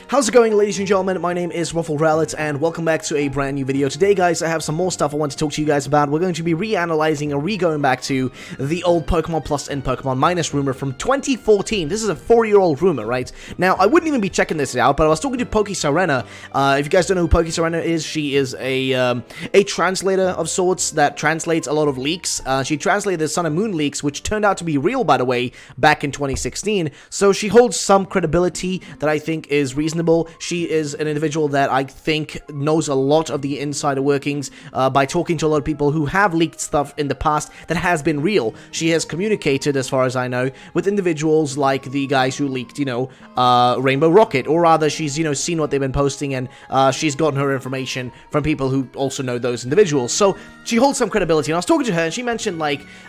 How's it going, ladies and gentlemen? My name is Rumours, and welcome back to a brand new video. Today, guys, I have some more stuff I want to talk to you guys about. We're going to be reanalyzing and re-going back to the old Pokemon Plus and Pokemon Minus rumor from 2014. This is a 4-year-old rumor, right? Now, I wouldn't even be checking this out, but I was talking to Serena. If you guys don't know who Serena is, she is a translator of sorts that translates a lot of leaks. She translated the Sun and Moon leaks, which turned out to be real, by the way, back in 2016. So she holds some credibility that I think is reasonable. She is an individual that I think knows a lot of the insider workings by talking to a lot of people who have leaked stuff in the past that has been real. She has communicated, as far as I know, with individuals like the guys who leaked, Rainbow Rocket, or rather, she's, seen what they've been posting, and she's gotten her information from people who also know those individuals. So she holds some credibility, and I was talking to her, and she mentioned,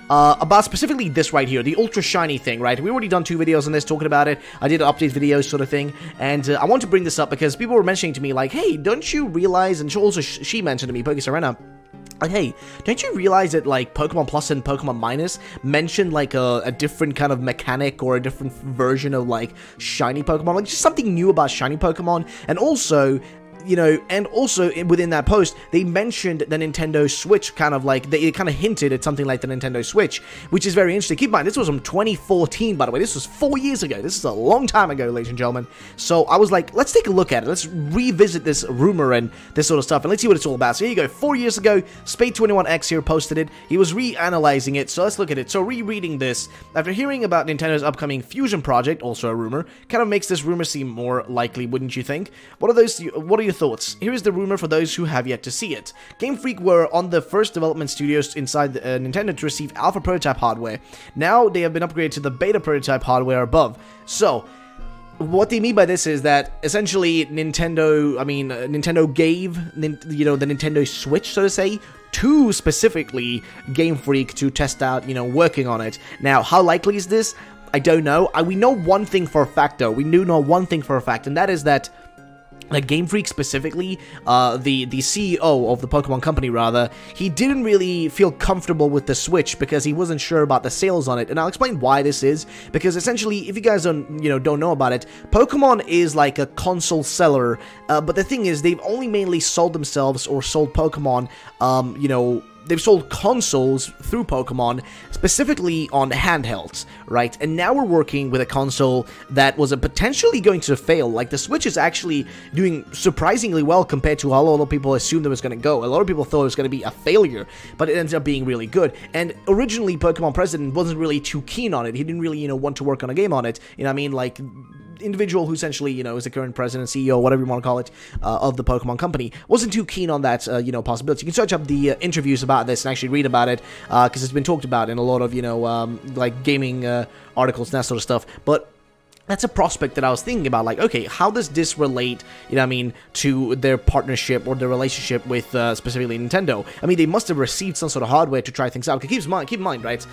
about specifically this right here, the Ultra Shiny thing, right? We've already done 2 videos on this talking about it. I did update videos sort of thing, and I want to bring this up because people were mentioning to me, like, hey, don't you realize, and she mentioned to me, Serena, like, hey, don't you realize that, Pokemon Plus and Pokemon Minus mentioned, a different kind of mechanic or a different version of, shiny Pokemon? Just something new about shiny Pokemon, and also within that post, they mentioned the Nintendo Switch, they kind of hinted at something like the Nintendo Switch, which is very interesting. Keep in mind, this was from 2014, by the way. This was 4 years ago. This is a long time ago, ladies and gentlemen. So I was like, let's take a look at it. Let's revisit this rumor and this sort of stuff, and let's see what it's all about. So here you go. 4 years ago, Spade21X here posted it. He was reanalyzing it, so let's look at it. So rereading this, after hearing about Nintendo's upcoming Fusion project, also a rumor, kind of makes this rumor seem more likely, wouldn't you think? What are your thoughts? Here is the rumor for those who have yet to see it. Game Freak were on the first development studios inside Nintendo to receive alpha prototype hardware. Now they have been upgraded to the beta prototype hardware above. So what they mean by this is that essentially Nintendo gave the Nintendo Switch, so to say, to specifically Game Freak to test out, working on it. Now, how likely is this? I don't know. We know one thing for a fact, though. We do know one thing for a fact, and that is that Game Freak specifically, the CEO of the Pokemon company, rather, he didn't really feel comfortable with the Switch because he wasn't sure about the sales on it, and I'll explain why this is, because essentially, if you guys don't know about it, Pokemon is like a console seller, but the thing is, they've only mainly sold themselves or sold Pokemon, they've sold consoles through Pokemon, specifically on handhelds, right? And now we're working with a console that was potentially going to fail. The Switch is actually doing surprisingly well compared to how a lot of people assumed it was going to go. A lot of people thought it was going to be a failure, but it ends up being really good. And originally, Pokemon President wasn't really too keen on it. He didn't really, want to work on a game on it. Individual who essentially, is the current president, CEO, whatever you want to call it, of the Pokemon company, wasn't too keen on that, possibility. You can search up the interviews about this and actually read about it, because it's been talked about in a lot of, gaming articles and that sort of stuff. But that's a prospect that I was thinking about, okay, how does this relate, to their partnership or their relationship with, specifically Nintendo? They must have received some sort of hardware to try things out. Keep in mind, right,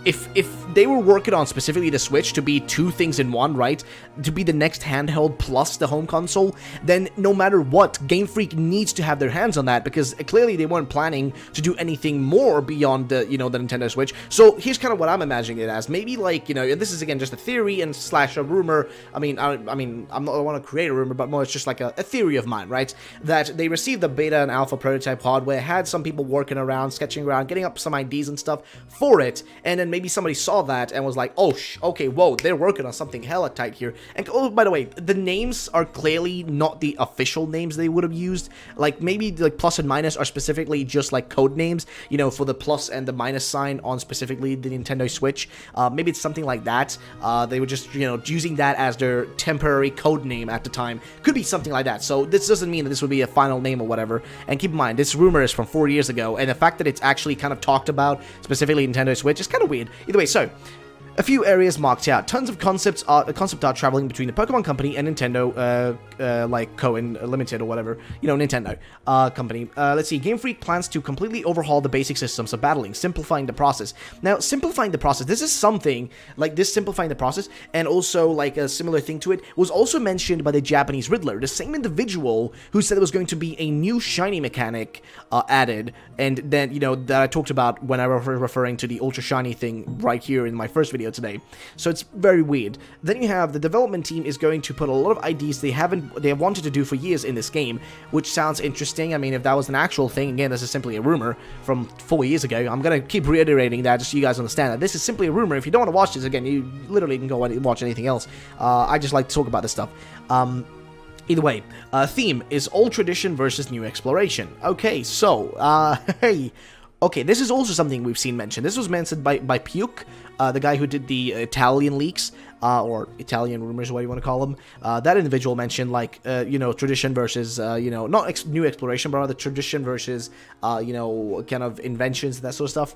if they were working on specifically the Switch to be 2 things in one, right, to be the next handheld plus the home console, then no matter what, Game Freak needs to have their hands on that, because clearly they weren't planning to do anything more beyond the, the Nintendo Switch. So here's kind of what I'm imagining it as. Maybe and this is again just a theory and slash a rumor. I don't want to create a rumor, but more it's just like a theory of mine, right? That they received the beta and alpha prototype hardware, had some people working around, sketching around, getting up some IDs and stuff for it, and then maybe somebody saw that and was like, oh, okay, whoa, they're working on something hella tight here. And, oh, by the way, the names are clearly not the official names they would have used. Maybe, Plus and Minus are specifically just, code names, for the plus and the minus sign on specifically the Nintendo Switch. Maybe it's something like that. They were just, using that as their temporary code name at the time. Could be something like that. So this doesn't mean that this would be a final name or whatever. And keep in mind, this rumor is from 4 years ago, and the fact that it's actually kind of talked about, specifically Nintendo Switch, is kind of weird. Either way, so a few areas marked out. Tons of concept art traveling between the Pokemon Company and Nintendo, Cohen Limited or whatever, Nintendo company. Let's see. Game Freak plans to completely overhaul the basic systems of battling, simplifying the process. Now, simplifying the process. This is something like this, simplifying the process, and also a similar thing to it was also mentioned by the Japanese Riddler, the same individual who said there was going to be a new shiny mechanic added, and then that I talked about when I was referring to the Ultra Shiny thing right here in my first video. video today. So it's very weird. Then you have the development team is going to put a lot of ideas they have wanted to do for years in this game, which sounds interesting. I mean, if that was an actual thing, again, this is simply a rumor from 4 years ago. I'm going to keep reiterating that just so you guys understand that this is simply a rumor. If you don't want to watch this, again, you literally can go and watch anything else. I just like to talk about this stuff. Either way, theme is old tradition versus new exploration. Okay, so, hey, okay, this is also something we've seen mentioned. This was mentioned by Puke, the guy who did the Italian leaks, or Italian rumors, what do you want to call them. That individual mentioned, like, you know, tradition versus, you know, not new exploration, but rather tradition versus, you know, kind of inventions, that sort of stuff.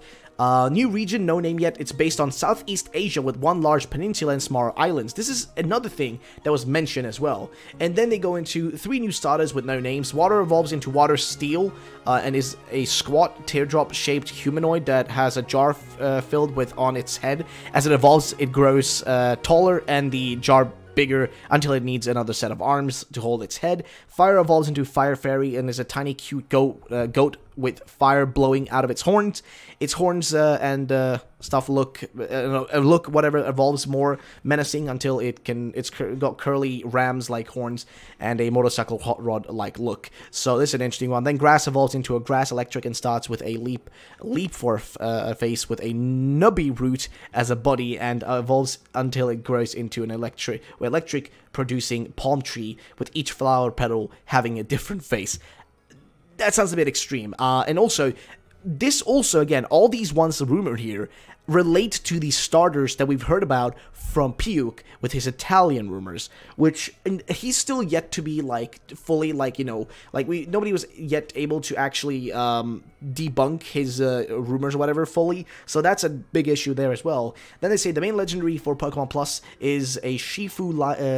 New region, no name yet. It's based on Southeast Asia with one large peninsula and smaller islands. This is another thing that was mentioned as well. And then they go into 3 new starters with no names. Water evolves into water steel and is a squat teardrop-shaped humanoid that has a jar filled with on its head. As it evolves, it grows taller and the jar bigger until it needs another set of arms to hold its head. Fire evolves into Fire Fairy and is a tiny cute goat with fire blowing out of its horns. Its horns and stuff look whatever evolves more menacing until it's got curly rams like horns and a motorcycle hot rod like look. So this is an interesting one. Then grass evolves into a grass electric and starts with a leap for a face with a nubby root as a body, and evolves until it grows into an electric producing palm tree with each flower petal having a different face. That sounds a bit extreme. And also, this also, again, all these ones rumored here relate to the starters that we've heard about from Puke with his Italian rumors, which he's still yet to be, like, fully, like, you know, like, nobody was yet able to actually debunk his rumors or whatever fully, so that's a big issue there as well. Then they say the main legendary for Pokemon Plus is a Shifu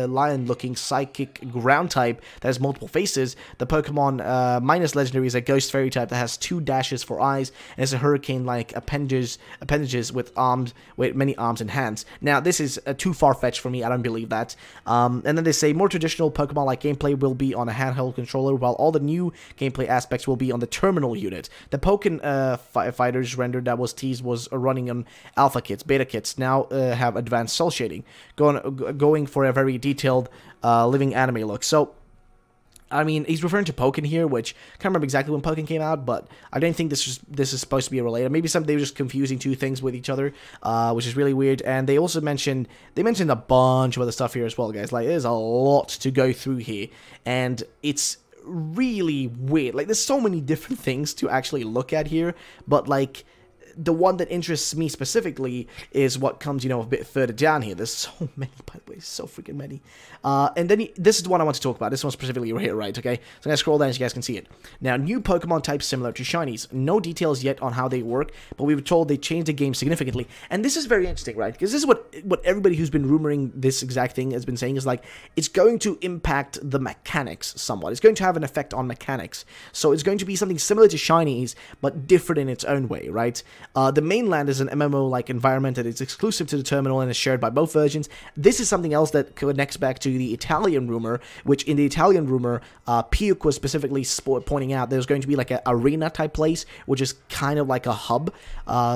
lion-looking psychic ground type that has multiple faces. The Pokemon minus legendary is a ghost fairy type that has 2 dashes for eyes, and is a hurricane-like appendages with many arms and hands. Now, this is too far-fetched for me. I don't believe that. And then they say more traditional Pokemon-like gameplay will be on a handheld controller, while all the new gameplay aspects will be on the terminal unit. The Pokken fighters rendered that was teased was running on alpha kits. Beta kits now have advanced cell shading, going for a very detailed living anime look. So, I mean, he's referring to Pokken here, which I can't remember exactly when Pokken came out, but I don't think this is supposed to be related. Maybe they were just confusing 2 things with each other, which is really weird. And they also mentioned a bunch of other stuff here as well, guys. Like, there's a lot to go through here, and it's really weird. Like, there's so many different things to actually look at here, but like, the one that interests me specifically is what comes, you know, a bit further down here. There's so many, by the way, so freaking many. And then this is the one I want to talk about. This one specifically right here, right? Okay, so I'm gonna scroll down so you guys can see it. Now, new Pokemon types similar to Shinies. No details yet on how they work, but we were told they changed the game significantly. And this is very interesting, right? Because this is what everybody who's been rumoring this exact thing has been saying is like, it's going to impact the mechanics somewhat. It's going to have an effect on mechanics. So it's going to be something similar to Shinies, but different in its own way, right? The mainland is an MMO-like environment that is exclusive to the terminal and is shared by both versions. This is something else that connects back to the Italian rumor, which in the Italian rumor, Puke was specifically pointing out there's going to be like an arena-type place, which is kind of like a hub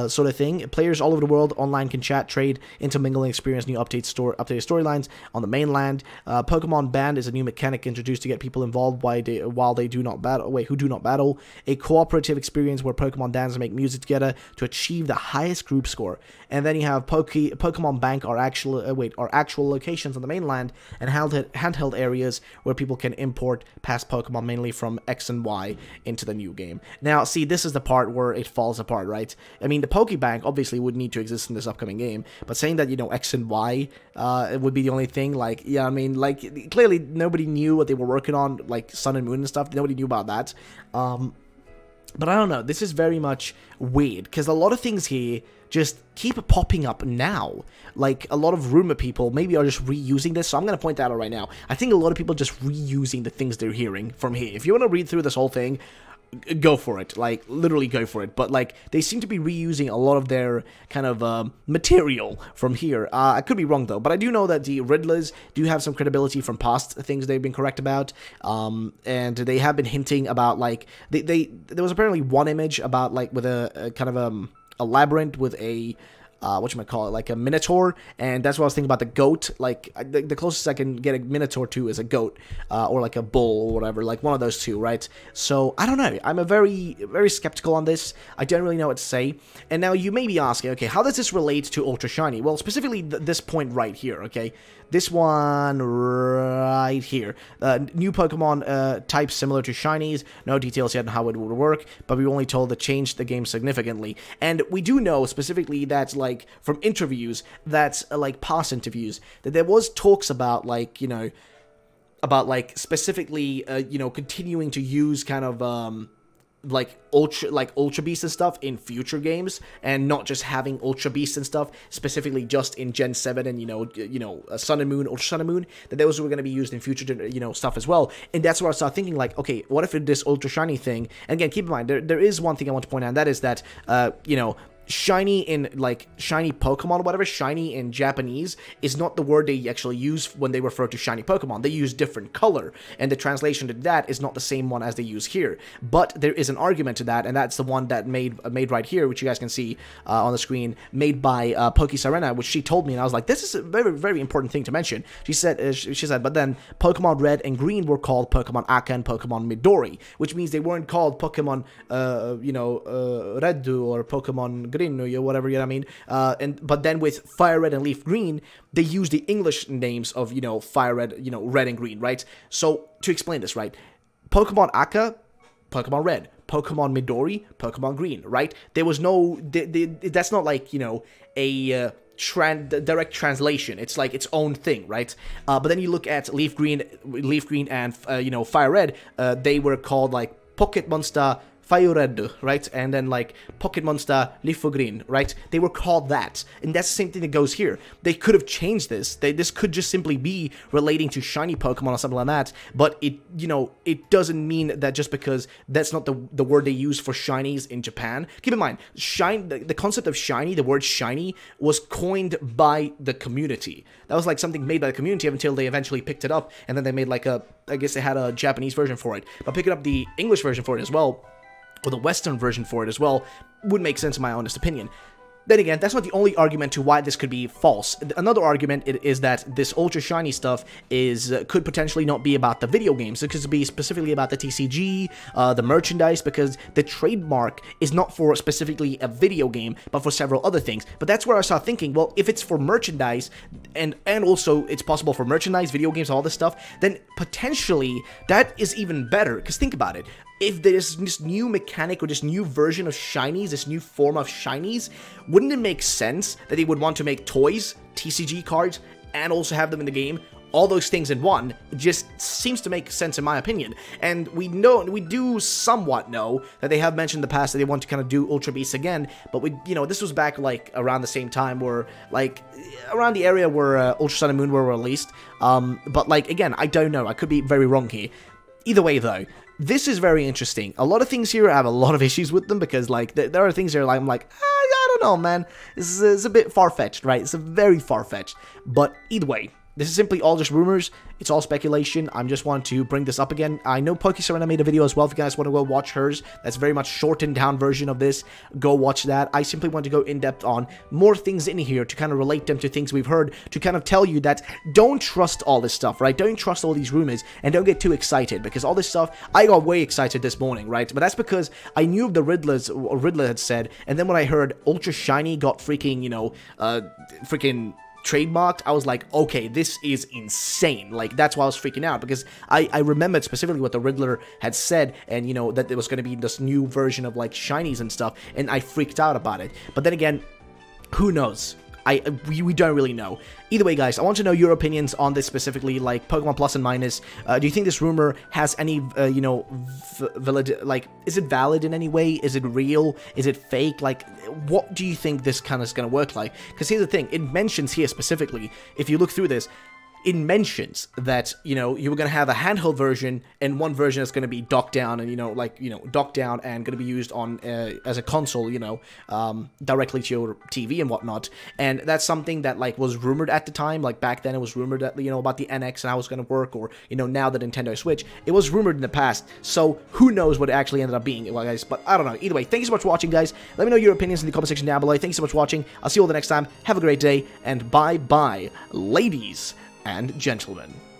sort of thing. Players all over the world online can chat, trade, intermingle, and experience new updated storylines on the mainland. Pokemon Band is a new mechanic introduced to get people involved while they do not battle. Who do not battle. A cooperative experience where Pokemon dance and make music together to achieve the highest group score. And then you have Pokemon Bank are actual locations on the mainland and handheld areas where people can import past Pokemon mainly from X and Y into the new game. Now, see, this is the part where it falls apart, right? I mean, the Pokebank obviously would need to exist in this upcoming game, but saying that, you know, X and Y would be the only thing, like, yeah, I mean, like, clearly nobody knew what they were working on, like Sun and Moon and stuff. Nobody knew about that. But I don't know, this is very much weird, because a lot of things here just keep popping up now. Like, a lot of rumor people maybe are just reusing this, so I'm going to point that out right now. I think a lot of people are just reusing the things they're hearing from here. If you want to read through this whole thing, go for it. Like, literally go for it. But, like, they seem to be reusing a lot of their kind of material from here. I could be wrong, though. But I do know that the Riddlers do have some credibility from past things they've been correct about. And they have been hinting about, like, there was apparently one image about, like, with a kind of a labyrinth with a whatchamacallit, like a Minotaur, and that's what I was thinking about the goat. Like, the closest I can get a Minotaur to is a goat, or like a bull or whatever, like one of those two, right? So, I don't know. I'm a very, very skeptical on this. I don't really know what to say. And now you may be asking, okay, how does this relate to Ultra Shiny? Well, specifically this point right here, okay? This one right here. New Pokemon types similar to Shinies. No details yet on how it would work, but we were only told to change the game significantly. And we do know specifically that, like, from interviews, that's like past interviews, that there was talks about, like, you know, about, like, specifically, you know, continuing to use kind of, like Ultra Beast and stuff in future games, and not just having Ultra Beast and stuff specifically just in Gen 7 and, you know, Sun and Moon, Ultra Sun and Moon, that those were going to be used in future, you know, stuff as well. And that's where I started thinking, like, okay, what if this Ultra Shiny thing, and again, keep in mind, there is one thing I want to point out, and that is that, you know, shiny in, like, shiny Pokemon or whatever, shiny in Japanese is not the word they actually use when they refer to shiny Pokemon. They use different color, and the translation to that is not the same one as they use here. But there is an argument to that, and that's the one that made right here, which you guys can see on the screen, made by Poke Sirena, which she told me, and I was like, this is a very, very important thing to mention. She said, but then Pokemon Red and Green were called Pokemon Aka and Pokemon Midori, which means they weren't called Pokemon, you know, Reddu or Pokemon Green, or whatever, you know what I mean? But then with Fire Red and Leaf Green, they use the English names of, you know, Fire Red, you know, Red and Green, right? So, to explain this, right? Pokemon Aka, Pokemon Red. Pokemon Midori, Pokemon Green, right? There was no, that's not like, you know, a direct translation. It's like its own thing, right? But then you look at Leaf Green and, you know, Fire Red, they were called, like, Pocket Monster Fire Red, right? And then, like, Pocket Monster Leaf Green, right? They were called that. And that's the same thing that goes here. They could have changed this. This could just simply be relating to shiny Pokemon or something like that. But it, you know, it doesn't mean that just because that's not the word they use for shinies in Japan. Keep in mind, the concept of shiny, the word shiny, was coined by the community. That was like something made by the community until they eventually picked it up. And then they made like I guess they had a Japanese version for it. But picking up the English version for it as well, or the Western version for it as well, would make sense in my honest opinion. Then again, that's not the only argument to why this could be false. Another argument is that this Ultra Shiny stuff could potentially not be about the video games. It could be specifically about the TCG, the merchandise, because the trademark is not for specifically a video game, but for several other things. But that's where I started thinking, well, if it's for merchandise, and also it's possible for merchandise, video games, all this stuff, then potentially that is even better, because think about it. If there's this new mechanic or this new version of shinies, this new form of shinies, wouldn't it make sense that they would want to make toys, TCG cards, and also have them in the game? All those things in one. It just seems to make sense in my opinion. And we do somewhat know that they have mentioned in the past that they want to kind of do Ultra Beasts again, but this was back like around the same time where, like, around the area where Ultra Sun and Moon were released. But like, again, I don't know. I could be very wrong here. Either way though, this is very interesting. A lot of things here, I have a lot of issues with them because, like, there are things here like, I'm like, I don't know, man. This is a bit far-fetched, right? It's a very far-fetched. But either way, this is simply all just rumors. It's all speculation. I just want to bring this up again. I know Poke Sirena made a video as well. If you guys want to go watch hers, that's very much shortened down version of this. Go watch that. I simply want to go in depth on more things in here to kind of relate them to things we've heard, to kind of tell you that don't trust all this stuff, right? Don't trust all these rumors and don't get too excited, because all this stuff, I got way excited this morning, right? But that's because I knew of the Riddler had said, and then when I heard Ultra Shiny got freaking, freaking trademarked, I was like, okay, this is insane. Like, that's why I was freaking out, because I remembered specifically what the Riddler had said, and, you know, that there was going to be this new version of, like, shinies and stuff, and I freaked out about it. But then again, who knows? We don't really know. Either way, guys, I want to know your opinions on this specifically, like Pokemon Plus and Minus. Do you think this rumor has any, valid, like, is it valid in any way? Is it real? Is it fake? Like, what do you think this kind of is going to work like? Because here's the thing, it mentions here specifically, if you look through this, it mentions that, you know, you were going to have a handheld version and one version that's going to be docked down and, you know, like, you know, docked down and going to be used on as a console, you know, directly to your TV and whatnot. And that's something that, like, was rumored at the time. Like, back then it was rumored that, you know, about the NX and how it's going to work, or, you know, now the Nintendo Switch. It was rumored in the past, so who knows what it actually ended up being, well, guys, but I don't know. Either way, thank you so much for watching, guys. Let me know your opinions in the comment section down below. Thank you so much for watching. I'll see you all the next time. Have a great day, and bye-bye, ladies and gentlemen.